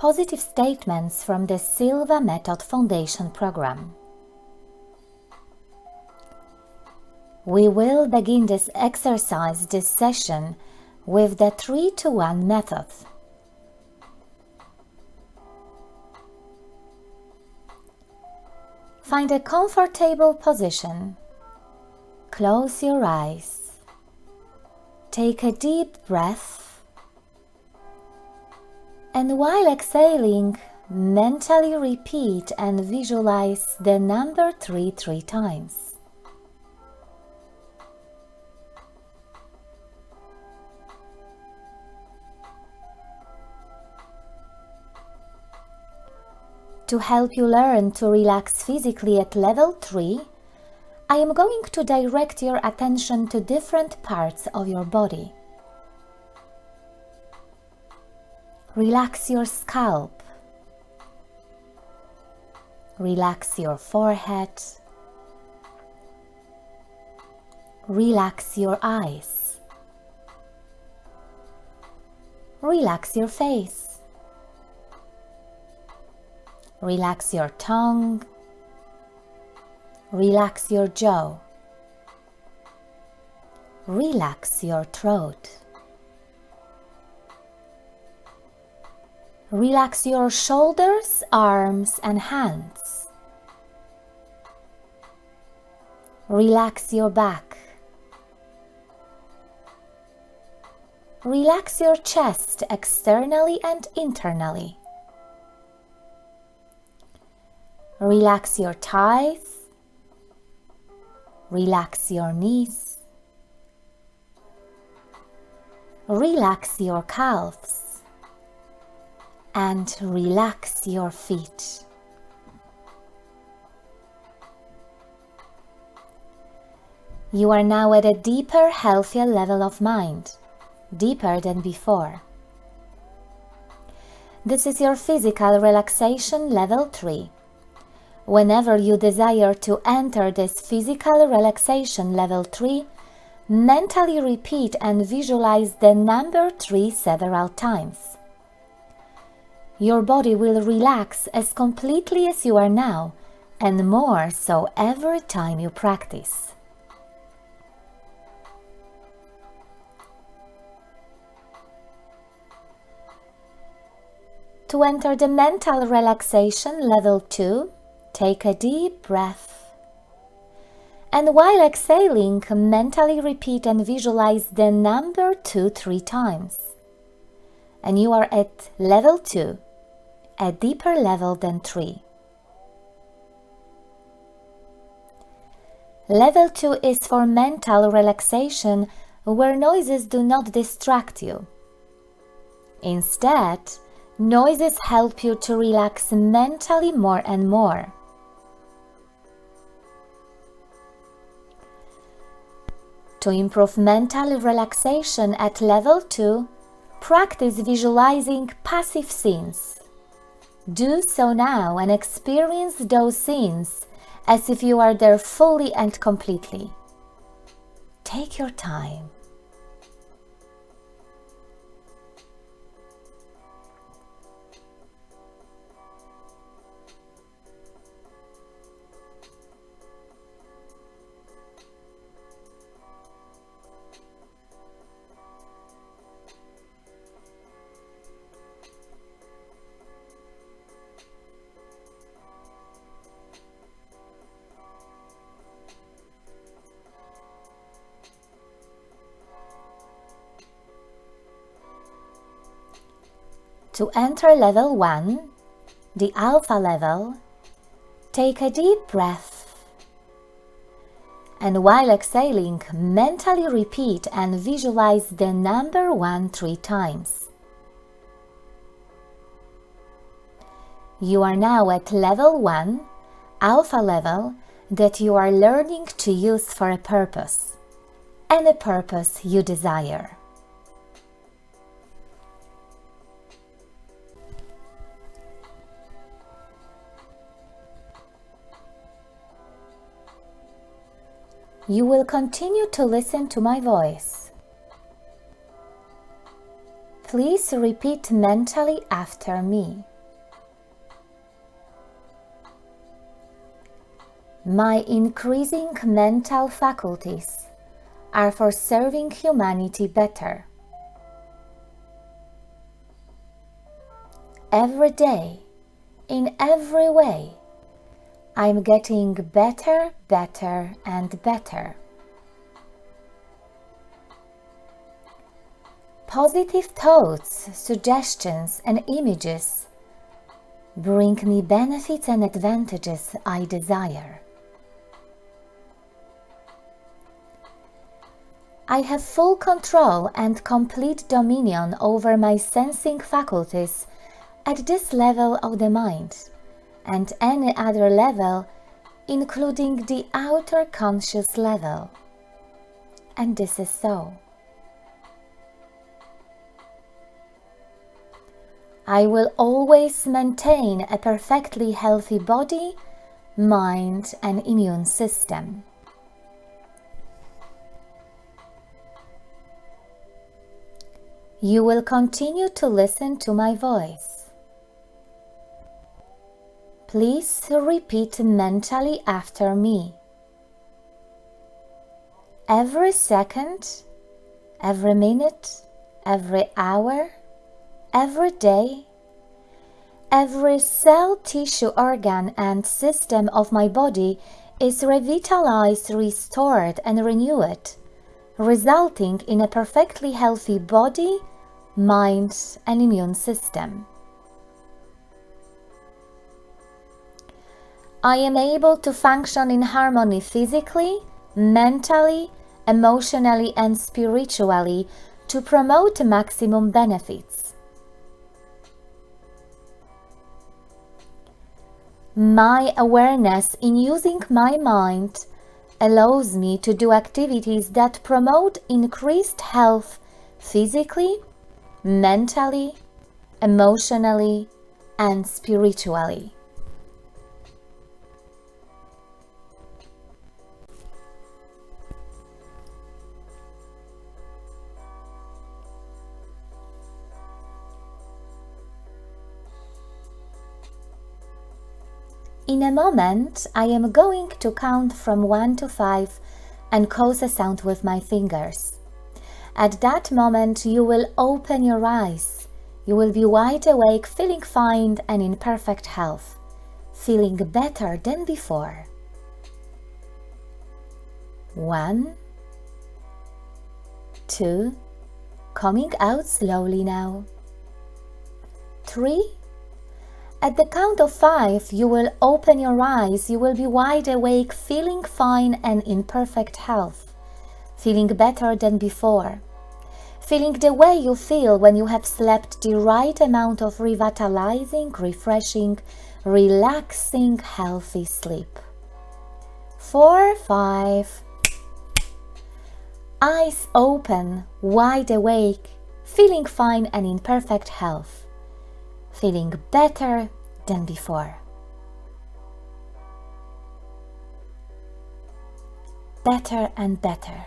positive statements from the Silva Method Foundation Program. We will begin this session with the 3-to-1 method. Find a comfortable position. Close your eyes. Take a deep breath. And while exhaling, mentally repeat and visualize the number 3 times. To help you learn to relax physically at level 3, I am going to direct your attention to different parts of your body. Relax your scalp. Relax your forehead. Relax your eyes. Relax your face. Relax your tongue. Relax your jaw. Relax your throat. Relax your shoulders, arms, and hands. Relax your back. Relax your chest externally and internally. Relax your thighs. Relax your knees. Relax your calves. And relax your feet. You are now at a deeper, healthier level of mind, deeper than before. This is your physical relaxation level 3. Whenever you desire to enter this physical relaxation level 3, mentally repeat and visualize the number 3 several times. Your body will relax as completely as you are now, and more so every time you practice. To enter the mental relaxation level 2, take a deep breath. And while exhaling, mentally repeat and visualize the number 2 times. And you are at level 2, a deeper level than 3. Level 2 is for mental relaxation where noises do not distract you. Instead, noises help you to relax mentally more and more. To improve mental relaxation at level 2, practice visualizing passive scenes. Do so now and experience those scenes as if you are there fully and completely. Take your time. To enter level 1, the alpha level, take a deep breath. And while exhaling, mentally repeat and visualize the number 1 3 times. You are now at level 1, alpha level, that you are learning to use for a purpose, any purpose you desire. You will continue to listen to my voice. Please repeat mentally after me. My increasing mental faculties are for serving humanity better. Every day, in every way, I'm getting better, better, and better. Positive thoughts, suggestions, and images bring me benefits and advantages I desire. I have full control and complete dominion over my sensing faculties at this level of the mind and any other level, including the outer conscious level. And this is so. I will always maintain a perfectly healthy body, mind, and immune system. You will continue to listen to my voice. Please repeat mentally after me. Every second, every minute, every hour, every day, every cell, tissue, organ, and system of my body is revitalized, restored, and renewed, resulting in a perfectly healthy body, mind, and immune system. I am able to function in harmony physically, mentally, emotionally, and spiritually to promote maximum benefits. My awareness in using my mind allows me to do activities that promote increased health physically, mentally, emotionally, and spiritually. In a moment, I am going to count from 1 to 5 and cause a sound with my fingers. At that moment, you will open your eyes. You will be wide awake, feeling fine and in perfect health, feeling better than before. 1, 2, coming out slowly now. 3. At the count of 5, you will open your eyes, you will be wide awake, feeling fine and in perfect health, feeling better than before, feeling the way you feel when you have slept the right amount of revitalizing, refreshing, relaxing, healthy sleep. 4, 5, eyes open, wide awake, feeling fine and in perfect health, feeling better than before. Better and better.